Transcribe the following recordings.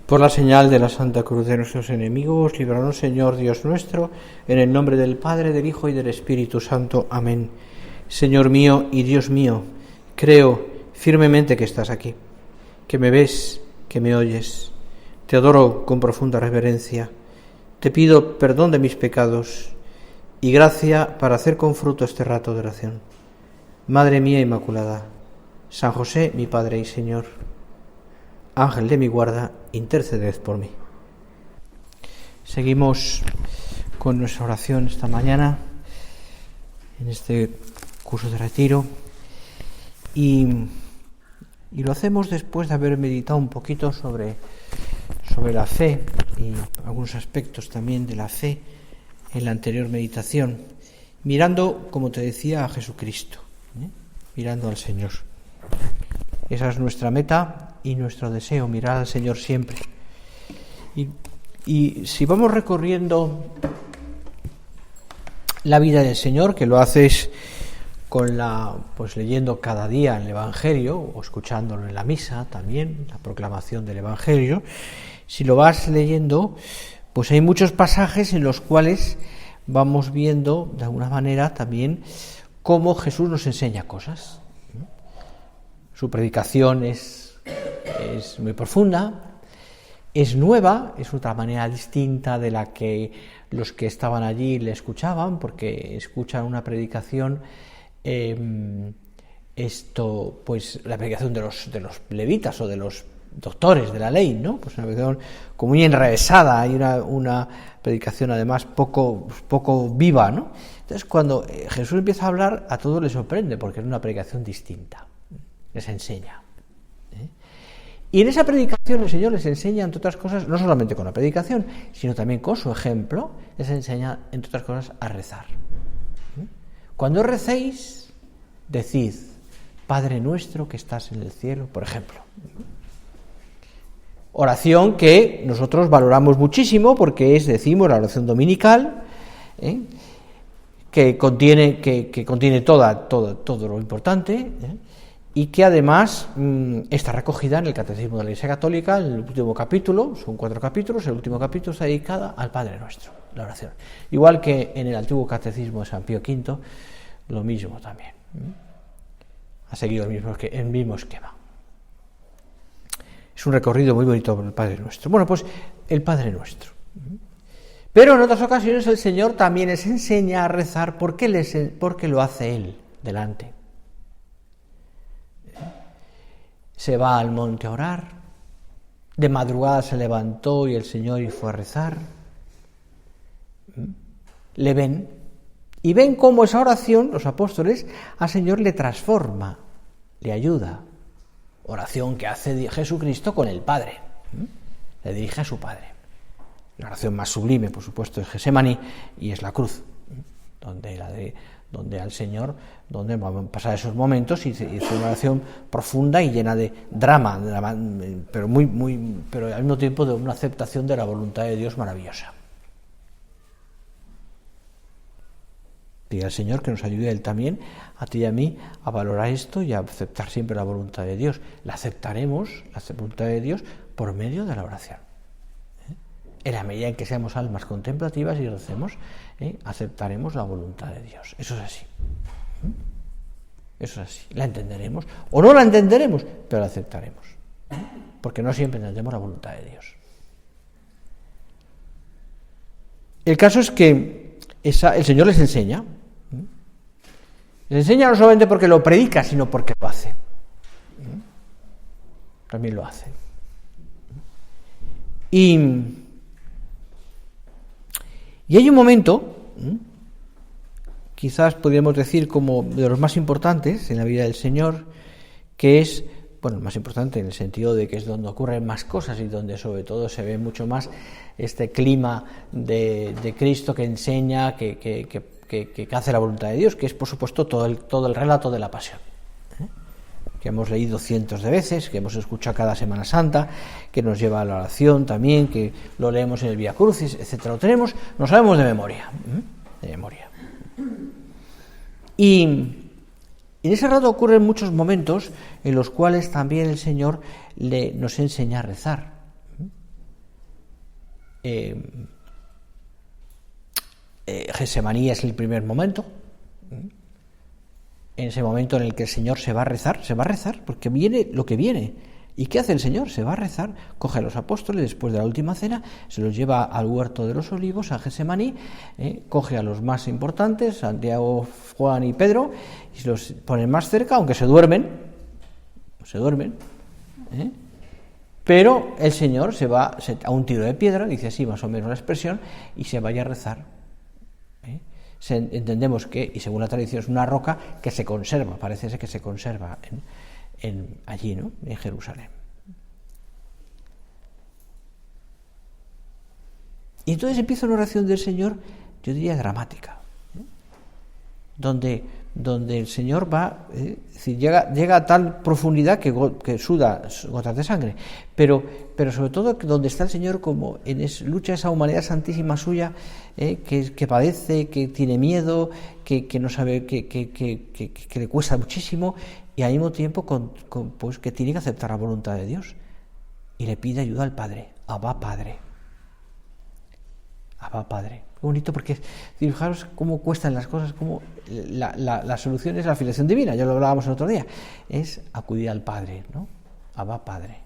Por la señal de la Santa Cruz de nuestros enemigos, líbranos, Señor Dios nuestro, en el nombre del Padre, del Hijo y del Espíritu Santo. Amén. Señor mío y Dios mío, creo firmemente que estás aquí, que me ves, que me oyes. Te adoro con profunda reverencia. Te pido perdón de mis pecados y gracia para hacer con fruto este rato de oración. Madre mía Inmaculada, San José, mi Padre y Señor, Ángel de mi guarda, interceded por mí. Seguimos con nuestra oración esta mañana, en este curso de retiro, y lo hacemos después de haber meditado un poquito sobre la fe y algunos aspectos también de la fe en la anterior meditación, mirando, como te decía, a Jesucristo, mirando al Señor. Esa es nuestra meta y nuestro deseo, mirar al Señor siempre. Y si vamos recorriendo la vida del Señor, que lo haces leyendo cada día el Evangelio o escuchándolo en la misa también, la proclamación del Evangelio, si lo vas leyendo, pues hay muchos pasajes en los cuales vamos viendo de alguna manera también cómo Jesús nos enseña cosas. Su predicación es muy profunda, es nueva, es otra manera distinta de la que los que estaban allí le escuchaban, porque escuchan una predicación, la predicación de los levitas o de los doctores de la ley, ¿no? Pues una predicación como muy enrevesada, hay una predicación además poco viva, ¿no? Entonces cuando Jesús empieza a hablar, a todos les sorprende, porque es una predicación distinta. Les enseña. Y en esa predicación el Señor les enseña, entre otras cosas, no solamente con la predicación, sino también con su ejemplo, les enseña, entre otras cosas, a rezar. Cuando recéis, decid, Padre nuestro que estás en el cielo, por ejemplo. Oración que nosotros valoramos muchísimo porque decimos, la oración dominical, que contiene todo lo importante, y que además está recogida en el Catecismo de la Iglesia Católica, en el último capítulo, son 4 capítulos, el último capítulo está dedicado al Padre Nuestro, la oración. Igual que en el antiguo Catecismo de San Pío V, lo mismo también. Ha seguido el mismo esquema. Es un recorrido muy bonito por el Padre Nuestro. Bueno, pues el Padre Nuestro. Pero en otras ocasiones el Señor también les enseña a rezar porque lo hace Él delante. Se va al monte a orar, de madrugada se levantó y el Señor y fue a rezar. Le ven, y ven cómo esa oración, los apóstoles, al Señor le transforma, le ayuda. Oración que hace Jesucristo con el Padre, le dirige a su Padre. La oración más sublime, por supuesto, es Getsemaní y es la cruz, donde al Señor, donde van a pasar esos momentos y es una oración profunda y llena de drama, pero al mismo tiempo de una aceptación de la voluntad de Dios maravillosa. Pide al Señor que nos ayude a Él también, a ti y a mí, a valorar esto y a aceptar siempre la voluntad de Dios. La aceptaremos, la voluntad de Dios, por medio de la oración. En la medida en que seamos almas contemplativas y recemos, aceptaremos la voluntad de Dios. Eso es así. Eso es así. La entenderemos o no la entenderemos, pero la aceptaremos. Porque no siempre entendemos la voluntad de Dios. El caso es que el Señor les enseña. Les enseña no solamente porque lo predica, sino porque lo hace. También lo hace. Y hay un momento, quizás podríamos decir como de los más importantes en la vida del Señor, que es, el más importante en el sentido de que es donde ocurren más cosas y donde sobre todo se ve mucho más este clima de Cristo que enseña, que hace la voluntad de Dios, que es por supuesto todo el relato de la pasión, que hemos leído cientos de veces, que hemos escuchado cada Semana Santa, que nos lleva a la oración también, que lo leemos en el Vía Crucis, etcétera. Lo sabemos de memoria. Y en ese rato ocurren muchos momentos en los cuales también el Señor nos enseña a rezar. Getsemaní es el primer momento, en ese momento en el que el Señor se va a rezar, porque viene lo que viene. ¿Y qué hace el Señor? Se va a rezar, coge a los apóstoles después de la última cena, se los lleva al huerto de los olivos, a Getsemaní, coge a los más importantes, Santiago, Juan y Pedro, y se los pone más cerca, aunque se duermen, pero el Señor se va a un tiro de piedra, dice así más o menos la expresión, y se vaya a rezar. Entendemos que, y según la tradición, es una roca que se conserva, parece ser que se conserva allí, ¿no?, en Jerusalén. Y entonces empieza una oración del Señor, yo diría dramática, donde el Señor va, es decir, llega a tal profundidad que suda gotas de sangre, pero sobre todo donde está el Señor como lucha esa humanidad santísima suya, que padece, que tiene miedo, que no sabe, que le cuesta muchísimo, y al mismo tiempo pues que tiene que aceptar la voluntad de Dios, y le pide ayuda al Padre. Abba Padre. Qué bonito, porque fijaros cómo cuestan las cosas, cómo la solución es la filiación divina, ya lo hablábamos el otro día, es acudir al Padre, ¿no? Abba Padre.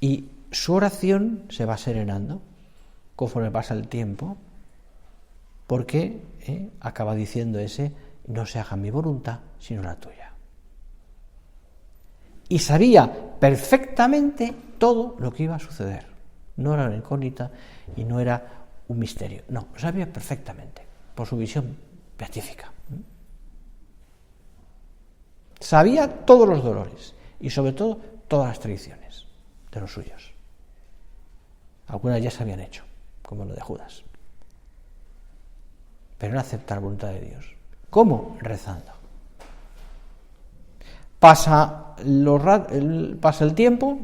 Y su oración se va serenando conforme pasa el tiempo, porque acaba diciendo no se haga mi voluntad sino la tuya. Y sabía perfectamente todo lo que iba a suceder. No era una incógnita y no era un misterio. No, lo sabía perfectamente, por su visión beatífica. Sabía todos los dolores y sobre todo todas las traiciones de los suyos. Algunas ya se habían hecho, como lo de Judas. Pero no acepta la voluntad de Dios. ¿Cómo? Rezando. Pasa el tiempo,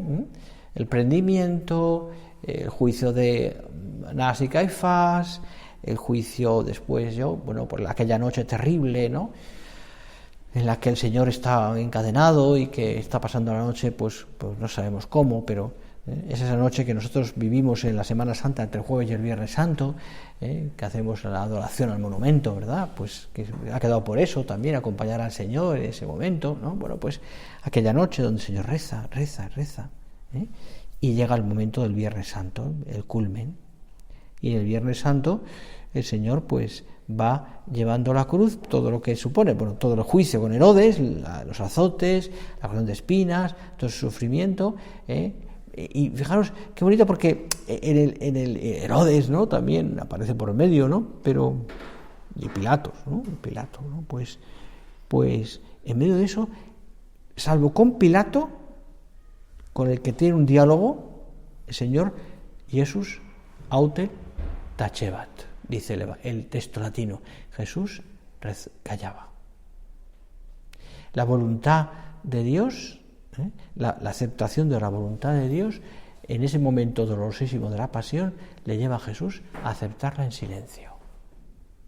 el prendimiento, el juicio de Anás y Caifás, el juicio después, por aquella noche terrible, ¿no?, en la que el Señor está encadenado y que está pasando la noche, pues no sabemos cómo, pero es esa noche que nosotros vivimos en la Semana Santa entre el Jueves y el Viernes Santo, que hacemos la adoración al monumento, ¿verdad? Pues que ha quedado por eso también, acompañar al Señor en ese momento, ¿no? Bueno, pues aquella noche donde el Señor reza, y llega el momento del Viernes Santo, el culmen, y en el Viernes Santo el Señor pues va llevando la cruz, todo lo que supone, todo el juicio con Herodes, los azotes, la corona de espinas, todo ese sufrimiento, y fijaros qué bonito, porque en el Herodes, ¿no?, también aparece por el medio, ¿no?, pero y Pilato, ¿no? Pues en medio de eso, salvo con Pilato, con el que tiene un diálogo, el Señor Jesús aute tacebat, dice el texto latino. Jesús callaba. La voluntad de Dios, la aceptación de la voluntad de Dios, en ese momento dolorosísimo de la pasión, le lleva a Jesús a aceptarla en silencio.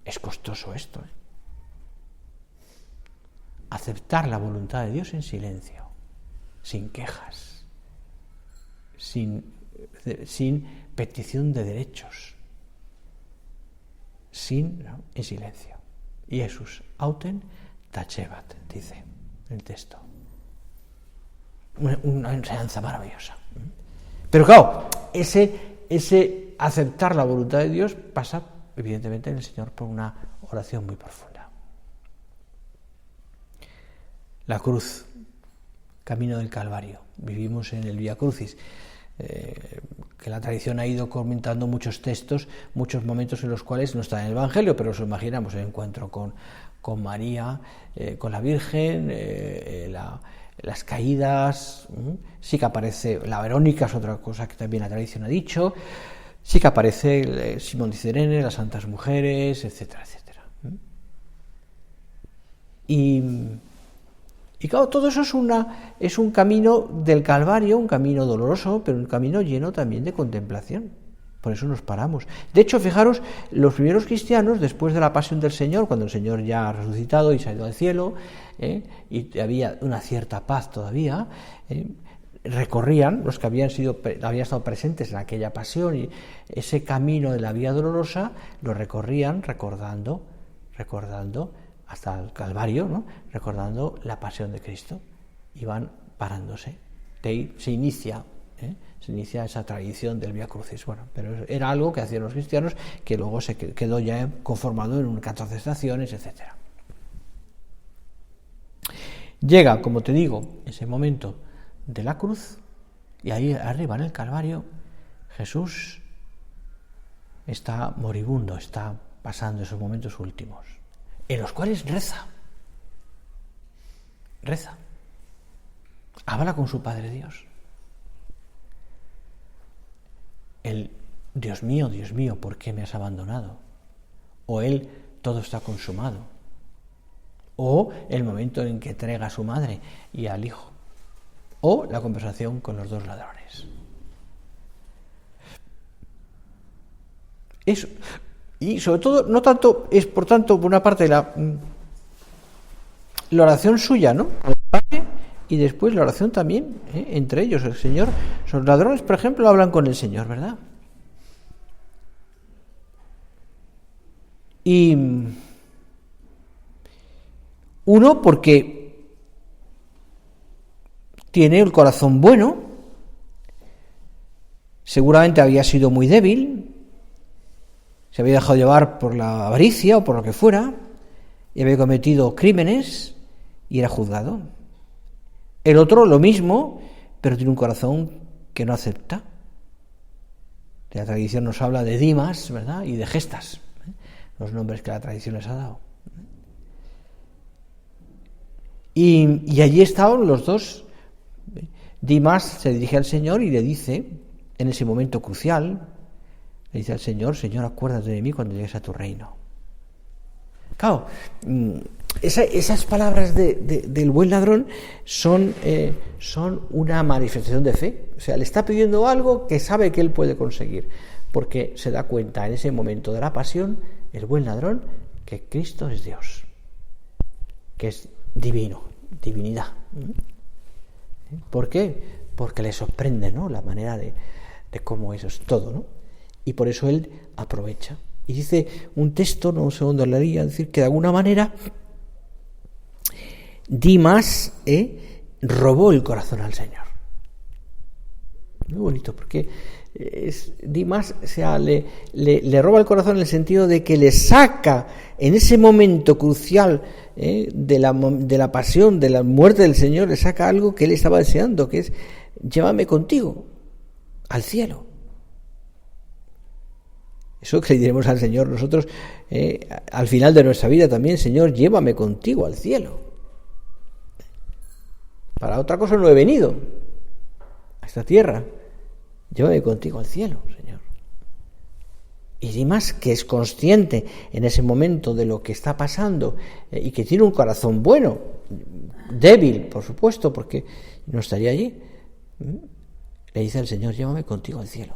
Es costoso esto, Aceptar la voluntad de Dios en silencio, sin quejas, sin petición de derechos, en silencio. Jesús autem tacebat, dice el texto. Una enseñanza maravillosa. Pero claro, ese aceptar la voluntad de Dios pasa, evidentemente, en el Señor por una oración muy profunda. La cruz, camino del Calvario. Vivimos en el Vía Crucis, que la tradición ha ido comentando muchos textos, muchos momentos en los cuales no está en el Evangelio, pero os imaginamos el encuentro con María, con la Virgen, las caídas, sí que aparece la Verónica, es otra cosa que también la tradición ha dicho, sí que aparece Simón de Cirene, las santas mujeres, etcétera, etcétera. Y claro, todo eso es un camino del Calvario, un camino doloroso, pero un camino lleno también de contemplación. Por eso nos paramos. De hecho, fijaros, los primeros cristianos, después de la pasión del Señor, cuando el Señor ya ha resucitado y se ha ido al cielo, y había una cierta paz todavía, recorrían, los que habían estado presentes en aquella pasión, y ese camino de la Vía Dolorosa lo recorrían recordando hasta el Calvario, ¿no? Recordando la pasión de Cristo. Iban parándose. De ahí se inicia esa tradición del Vía Crucis. Bueno, pero era algo que hacían los cristianos, que luego se quedó ya conformado en 14 estaciones, etc. Llega, como te digo, ese momento de la cruz, y ahí arriba en el Calvario Jesús está moribundo, está pasando esos momentos últimos, en los cuales reza, habla con su Padre Dios. El Dios mío, ¿por qué me has abandonado? O él, todo está consumado. O el momento en que entrega a su madre y al hijo. O la conversación con los dos ladrones. Eso. Y sobre todo, no tanto, es por tanto, por una parte, la oración suya, ¿no? Y después la oración también, entre ellos, el Señor. Los ladrones, por ejemplo, hablan con el Señor, ¿verdad? Y uno, porque tiene el corazón bueno, seguramente había sido muy débil, se había dejado llevar por la avaricia o por lo que fuera, y había cometido crímenes y era juzgado. El otro, lo mismo, pero tiene un corazón que no acepta. La tradición nos habla de Dimas, ¿verdad? Y de Gestas, los nombres que la tradición les ha dado. Y allí estaban los dos. Dimas se dirige al Señor y le dice, en ese momento crucial, le dice al Señor, Señor, acuérdate de mí cuando llegues a tu reino. Claro, esas palabras del buen ladrón son una manifestación de fe. O sea, le está pidiendo algo que sabe que él puede conseguir, porque se da cuenta en ese momento de la pasión, el buen ladrón, que Cristo es Dios, que es divino, divinidad. ¿Por qué? Porque le sorprende, ¿no?, la manera de cómo eso es todo, ¿no? Y por eso él aprovecha. Y dice un texto, no sé dónde lo leía, decir que de alguna manera Dimas robó el corazón al Señor. Muy bonito, porque Dimas, o sea, le roba el corazón en el sentido de que le saca en ese momento crucial de la pasión, de la muerte del Señor, le saca algo que él estaba deseando, que es: llévame contigo al cielo. Eso que le diremos al Señor nosotros al final de nuestra vida también: Señor, llévame contigo al cielo. Para otra cosa no he venido a esta tierra. Llévame contigo al cielo, Señor. Y Dimas, que es consciente en ese momento de lo que está pasando y que tiene un corazón bueno, débil, por supuesto, porque no estaría allí, le dice al Señor: llévame contigo al cielo.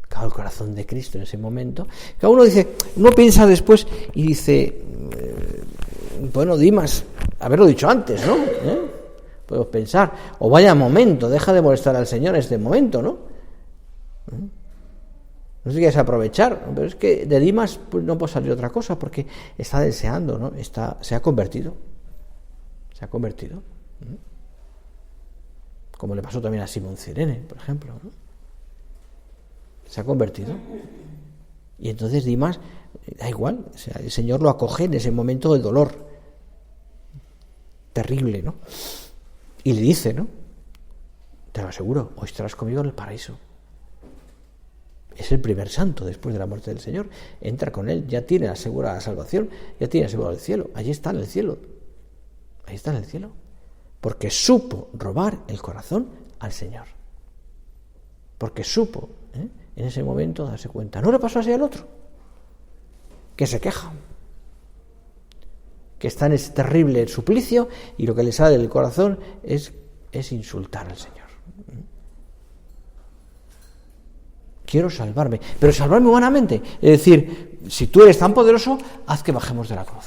Claro, el corazón de Cristo en ese momento. Cada uno piensa después y dice, bueno, Dimas, haberlo dicho antes, ¿no? Podemos pensar, o vaya momento, deja de molestar al Señor en este momento, ¿no? No sé si quieres aprovechar, pero es que de Dimas pues, no puede salir otra cosa, porque está deseando, ¿no? Se ha convertido. Como le pasó también a Simón Cirene, por ejemplo, ¿no? Se ha convertido. Y entonces Dimas, da igual, o sea, el Señor lo acoge en ese momento de dolor terrible, ¿no? Y le dice, ¿no? Te lo aseguro, hoy estarás conmigo en el paraíso. Es el primer santo después de la muerte del Señor. Entra con él, ya tiene asegurada la salvación, ya tiene asegurado el cielo. Allí está en el cielo. Ahí está en el cielo. Porque supo robar el corazón al Señor. Porque supo, en ese momento, darse cuenta. No le pasó así al otro, que se queja, que está en ese terrible suplicio y lo que le sale del corazón es insultar al Señor. Quiero salvarme, pero salvarme humanamente. Es decir, si tú eres tan poderoso, haz que bajemos de la cruz.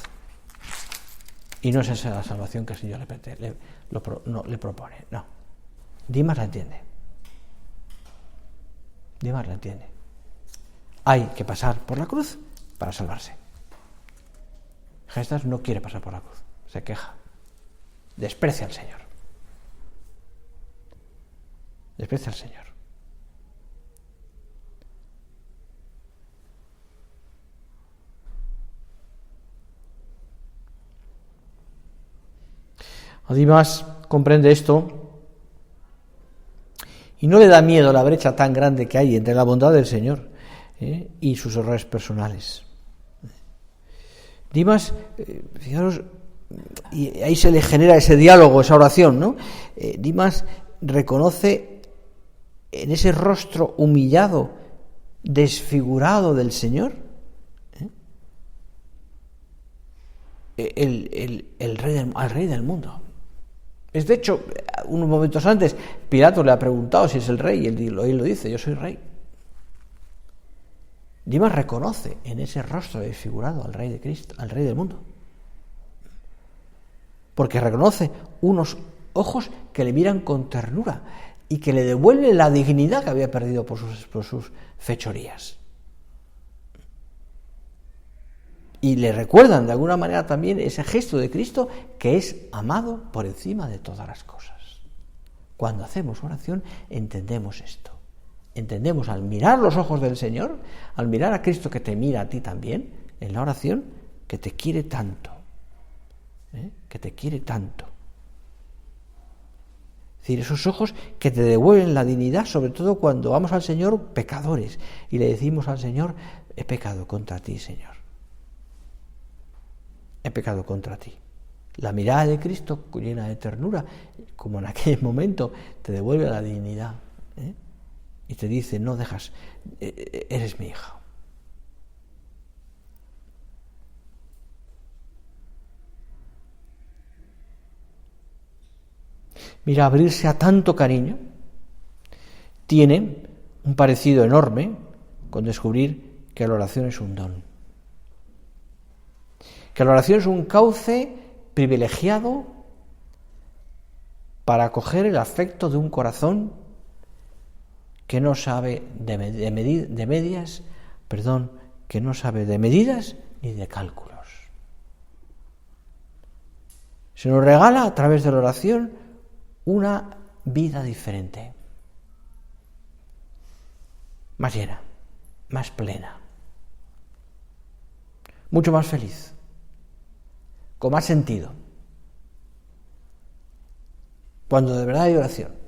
Y no es esa la salvación que el Señor le propone. No. Dimas la entiende. Dimas la entiende. Hay que pasar por la cruz para salvarse. Gestas no quiere pasar por la cruz. Se queja. Desprecia al Señor. Desprecia al Señor. Dimas comprende esto y no le da miedo la brecha tan grande que hay entre la bondad del Señor y sus errores personales. Dimas, fijaros, y ahí se le genera ese diálogo, esa oración, ¿no? Dimas reconoce en ese rostro humillado, desfigurado del Señor, al rey del mundo. Es de hecho, unos momentos antes, Pilato le ha preguntado si es el rey, y él lo dice, yo soy rey. Dimas reconoce en ese rostro desfigurado al rey de Cristo, al rey del mundo. Porque reconoce unos ojos que le miran con ternura y que le devuelven la dignidad que había perdido por sus fechorías. Y le recuerdan de alguna manera también ese gesto de Cristo que es amado por encima de todas las cosas. Cuando hacemos oración entendemos esto. Entendemos al mirar los ojos del Señor, al mirar a Cristo que te mira a ti también en la oración, que te quiere tanto. Que te quiere tanto. Es decir, esos ojos que te devuelven la dignidad, sobre todo cuando vamos al Señor pecadores y le decimos al Señor, he pecado contra ti, Señor. He pecado contra ti. La mirada de Cristo, llena de ternura, como en aquel momento, te devuelve la dignidad. Y te dice, no dejas, eres mi hija. Mira, abrirse a tanto cariño tiene un parecido enorme con descubrir que la oración es un don. Que la oración es un cauce privilegiado para acoger el afecto de un corazón que no sabe que no sabe de medidas ni de cálculos. Se nos regala a través de la oración una vida diferente, más llena, más plena, mucho más feliz, con más sentido, cuando de verdad hay oración.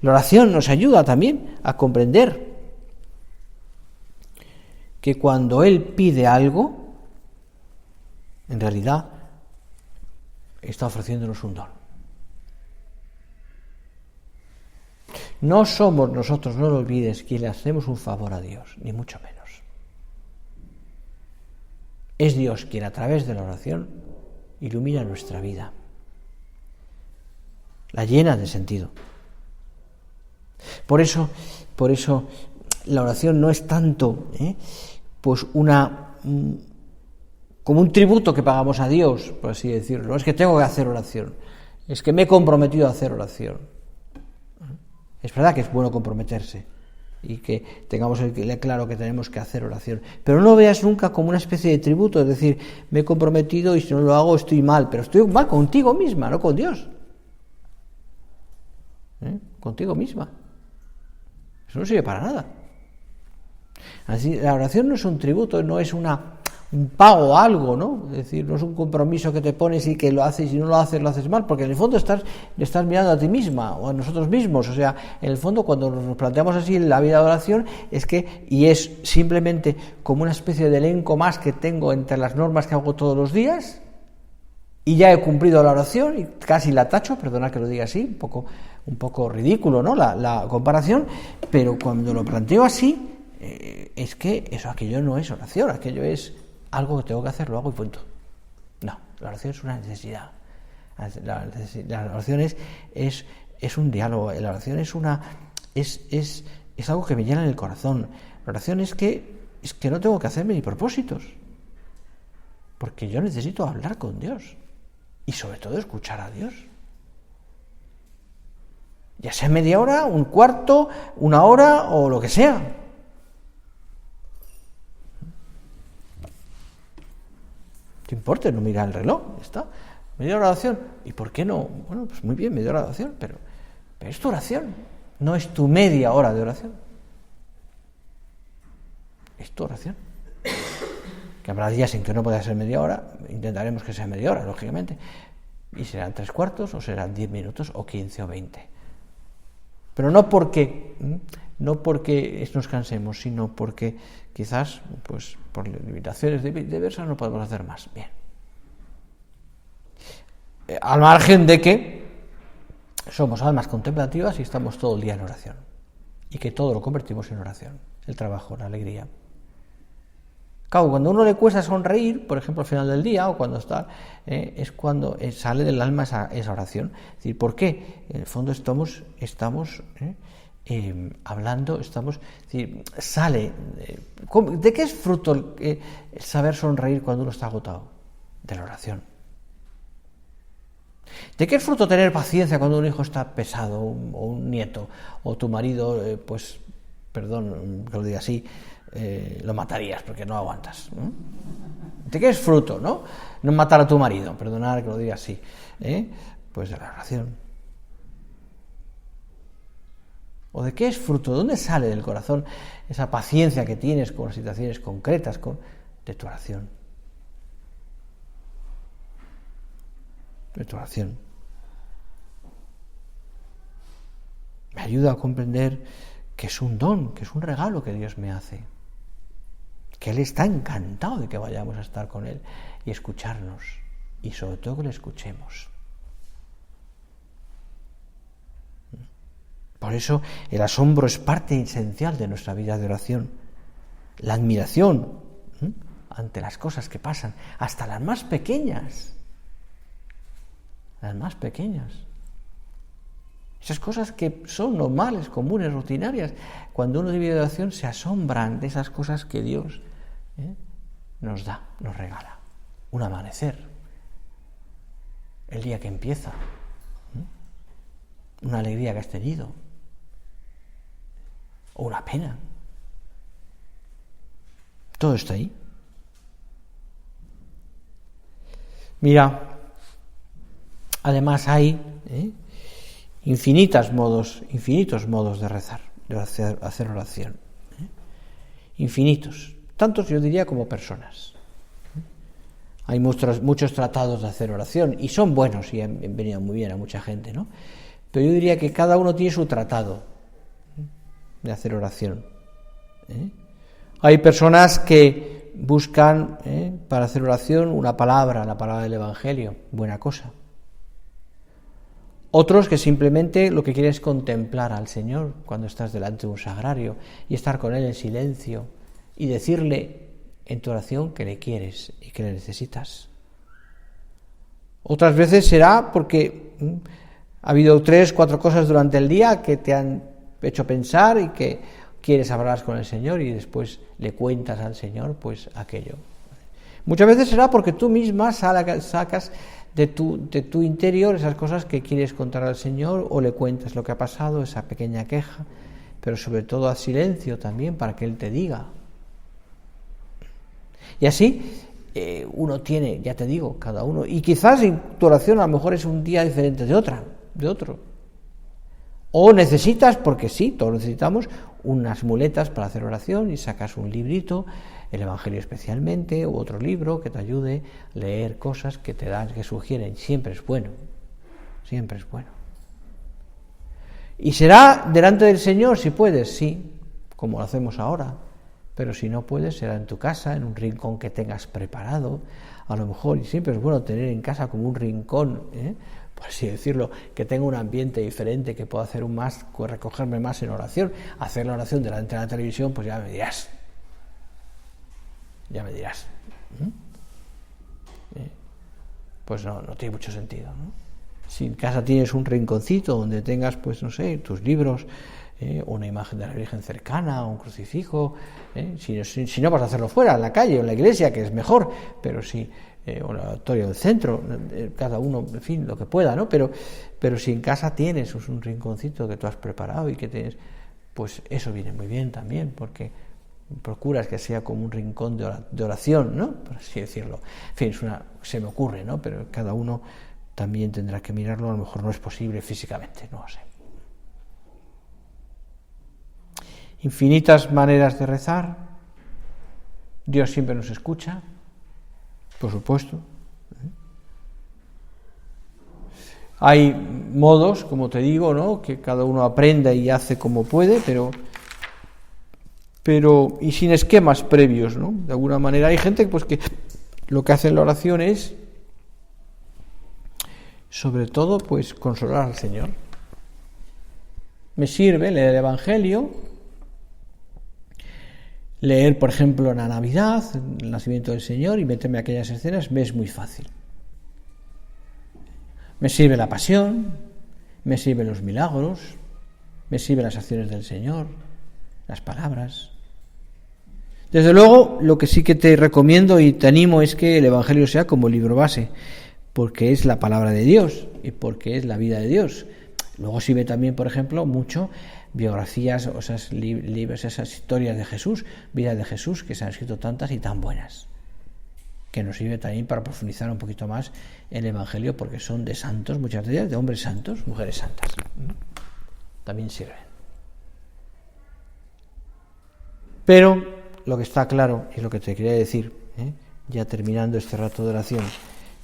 La oración nos ayuda también a comprender que cuando Él pide algo, en realidad está ofreciéndonos un don. No somos nosotros, no lo olvides, quienes le hacemos un favor a Dios, ni mucho menos. Es Dios quien a través de la oración ilumina nuestra vida, la llena de sentido. Por eso la oración no es tanto pues como un tributo que pagamos a Dios, por así decirlo. No es que tengo que hacer oración, es que me he comprometido a hacer oración. Es verdad que es bueno comprometerse y que tengamos claro que tenemos que hacer oración, pero no lo veas nunca como una especie de tributo, es decir, me he comprometido y si no lo hago estoy mal, pero estoy mal contigo misma, no con Dios. Contigo misma. Eso no sirve para nada. Así, la oración no es un tributo, no es un pago a algo, ¿no? Es decir, no es un compromiso que te pones y que lo haces y si no lo haces mal, porque en el fondo le estás mirando a ti misma o a nosotros mismos. O sea, en el fondo cuando nos planteamos así en la vida de oración y es simplemente como una especie de elenco más que tengo entre las normas que hago todos los días y ya he cumplido la oración y casi la tacho, perdona que lo diga así, un poco ridículo, ¿no? La comparación, pero cuando lo planteo así, es que aquello no es oración, aquello es algo que tengo que hacer, lo hago y punto. No, la oración es una necesidad. La oración es un diálogo, la oración es algo que me llena el corazón. La oración es que es que no tengo que hacerme ni propósitos, porque yo necesito hablar con Dios y sobre todo escuchar a Dios. Ya sea media hora, un cuarto, una hora o lo que sea. ¿Qué importa? No mira el reloj, ya está. Media hora de oración. ¿Y por qué no? Bueno, pues muy bien, media hora de oración, pero es tu oración, no es tu media hora de oración. Es tu oración. Que habrá días en que no pueda ser media hora, intentaremos que sea media hora, lógicamente. Y serán 3/4, o serán 10 minutos, o 15 o 20. Pero no porque nos cansemos, sino porque quizás, pues, por limitaciones diversas no podemos hacer más. Bien. Al margen de que somos almas contemplativas y estamos todo el día en oración. Y que todo lo convertimos en oración. El trabajo, la alegría. Claro, cuando a uno le cuesta sonreír, por ejemplo, al final del día, o cuando está, es cuando sale del alma esa oración. Es decir, ¿por qué? En el fondo estamos hablando, es decir, sale. ¿De qué es fruto el saber sonreír cuando uno está agotado? De la oración. ¿De qué es fruto tener paciencia cuando un hijo está pesado, o un nieto, o tu marido, perdón que lo diga así, lo matarías porque no aguantas? ¿De qué es fruto, no? No matar a tu marido, perdonar que lo diga así. Pues de la oración. ¿O de qué es fruto? ¿Dónde sale del corazón esa paciencia que tienes con situaciones concretas, de tu oración? De tu oración. Me ayuda a comprender que es un don, que es un regalo que Dios me hace. Que Él está encantado de que vayamos a estar con Él y escucharnos. Y sobre todo que le escuchemos. Por eso el asombro es parte esencial de nuestra vida de oración. La admiración ante las cosas que pasan, hasta las más pequeñas. Las más pequeñas. Esas cosas que son normales, comunes, rutinarias. Cuando uno vive de oración se asombran de esas cosas que Dios nos da, nos regala. Un amanecer, el día que empieza, una alegría que has tenido, o una pena. Todo está ahí. Mira, además hay infinitos modos de rezar, de hacer oración. Infinitos. Tantos, yo diría, como personas. Hay muchos tratados de hacer oración, y son buenos y han venido muy bien a mucha gente, ¿no? Pero yo diría que cada uno tiene su tratado de hacer oración. Hay personas que buscan para hacer oración la palabra del Evangelio, buena cosa. Otros que simplemente lo que quieren es contemplar al Señor cuando estás delante de un sagrario y estar con Él en silencio y decirle en tu oración que le quieres y que le necesitas. Otras veces será porque ha habido 3, 4 cosas durante el día que te han hecho pensar y que quieres hablar con el Señor y después le cuentas al Señor pues aquello. Muchas veces será porque tú misma sacas de tu interior esas cosas que quieres contar al Señor, o le cuentas lo que ha pasado, esa pequeña queja, pero sobre todo a silencio también para que Él te diga. Y así uno tiene, ya te digo, cada uno, y quizás tu oración a lo mejor es un día diferente de otro. O necesitas, porque sí, todos necesitamos, unas muletas para hacer oración y sacas un librito, el Evangelio especialmente, u otro libro que te ayude a leer cosas que te dan, que sugieren. Siempre es bueno. Siempre es bueno. Y será delante del Señor si puedes, sí, como lo hacemos ahora. Pero si no puedes, será en tu casa, en un rincón que tengas preparado. A lo mejor, y siempre es bueno tener en casa como un rincón, por así decirlo, que tenga un ambiente diferente, que pueda hacer recogerme más en oración. Hacer la oración delante de la televisión, pues ya me dirás. Pues no tiene mucho sentido, ¿no? Si en casa tienes un rinconcito donde tengas, pues no sé, tus libros, una imagen de la Virgen cercana, un crucifijo, si no vas a hacerlo fuera, en la calle o en la iglesia, que es mejor, pero sí, o en el oratorio del centro, cada uno, en fin, lo que pueda, ¿no? Pero si en casa tienes un rinconcito que tú has preparado y que tienes, pues eso viene muy bien también, porque procuras que sea como un rincón de oración, ¿no? Por así decirlo. En fin, se me ocurre, ¿no? Pero cada uno también tendrá que mirarlo, a lo mejor no es posible físicamente, no lo sé. Infinitas maneras de rezar. Dios siempre nos escucha, por supuesto. Hay modos, como te digo, ¿no? Que cada uno aprenda y hace como puede, pero y sin esquemas previos, ¿no? De alguna manera hay gente pues que lo que hace en la oración es, sobre todo, pues consolar al Señor. Me sirve leer el Evangelio, leer, por ejemplo, la Navidad, el nacimiento del Señor, y meterme a aquellas escenas me es muy fácil. Me sirve la pasión, me sirven los milagros, me sirven las acciones del Señor, las palabras. Desde luego, lo que sí que te recomiendo y te animo es que el Evangelio sea como libro base, porque es la palabra de Dios y porque es la vida de Dios. Luego sirve también, por ejemplo, mucho biografías, o esas libros, esas historias de Jesús, vidas de Jesús, que se han escrito tantas y tan buenas, que nos sirve también para profundizar un poquito más en el Evangelio, porque son de santos, muchas de ellas, de hombres santos, mujeres santas. También sirven. Pero lo que está claro, y lo que te quería decir, ya terminando este rato de oración,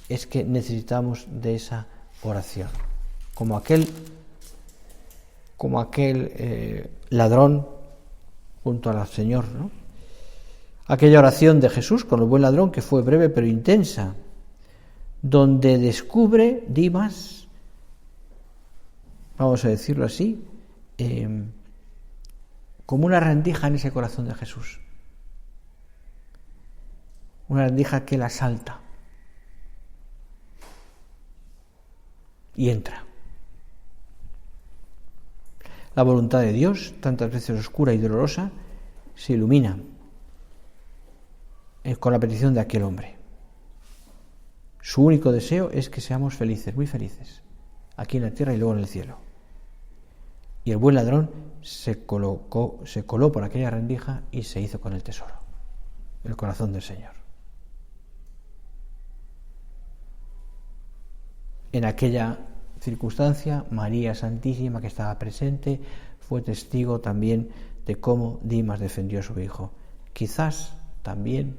es que necesitamos de esa oración. Como aquel ladrón junto al Señor, ¿no? Aquella oración de Jesús con el buen ladrón, que fue breve pero intensa, donde descubre Dimas, vamos a decirlo así, como una rendija en ese corazón de Jesús. Una rendija que la asalta y entra. La voluntad de Dios, tantas veces oscura y dolorosa, se ilumina con la petición de aquel hombre. Su único deseo es que seamos felices, muy felices, aquí en la tierra y luego en el cielo. Y el buen ladrón se coló por aquella rendija y se hizo con el tesoro, el corazón del Señor. En aquella circunstancia, María Santísima, que estaba presente, fue testigo también de cómo Dimas defendió a su hijo. Quizás también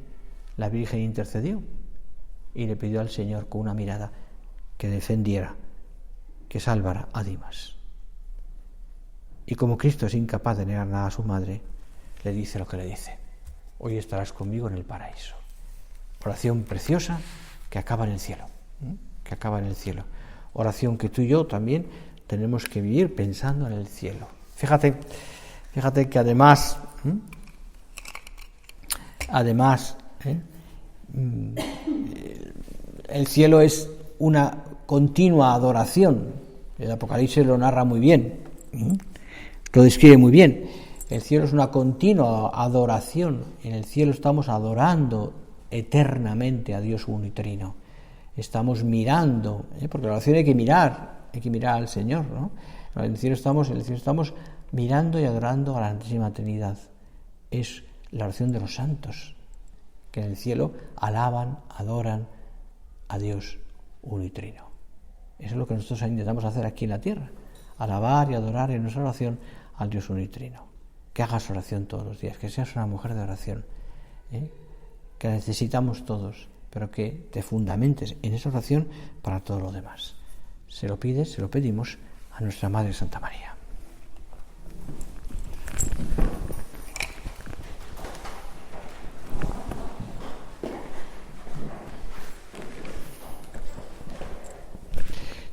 la Virgen intercedió y le pidió al Señor con una mirada que defendiera, que salvara a Dimas. Y como Cristo es incapaz de negar nada a su madre, le dice lo que le dice: hoy estarás conmigo en el paraíso. Oración preciosa que acaba en el cielo, que acaba en el cielo. Oración que tú y yo también tenemos que vivir pensando en el cielo. Fíjate que además el cielo es una continua adoración. El Apocalipsis lo narra muy bien, lo describe muy bien. El cielo es una continua adoración. En el cielo estamos adorando eternamente a Dios unitrino. Estamos mirando, porque la oración hay que mirar al Señor, ¿no? En el cielo estamos mirando y adorando a la Santísima Trinidad. Es la oración de los santos, que en el cielo alaban, adoran a Dios unitrino. Eso es lo que nosotros intentamos hacer aquí en la tierra, alabar y adorar en nuestra oración al Dios unitrino. Que hagas oración todos los días, que seas una mujer de oración, que la necesitamos todos, pero que te fundamentes en esa oración para todo lo demás. Se lo pedimos a nuestra Madre Santa María.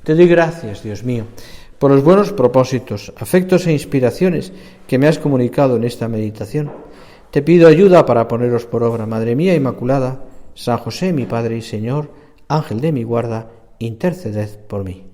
Te doy gracias, Dios mío, por los buenos propósitos, afectos e inspiraciones que me has comunicado en esta meditación. Te pido ayuda para ponerlos por obra, Madre mía Inmaculada. San José, mi Padre y Señor, ángel de mi guarda, interceded por mí.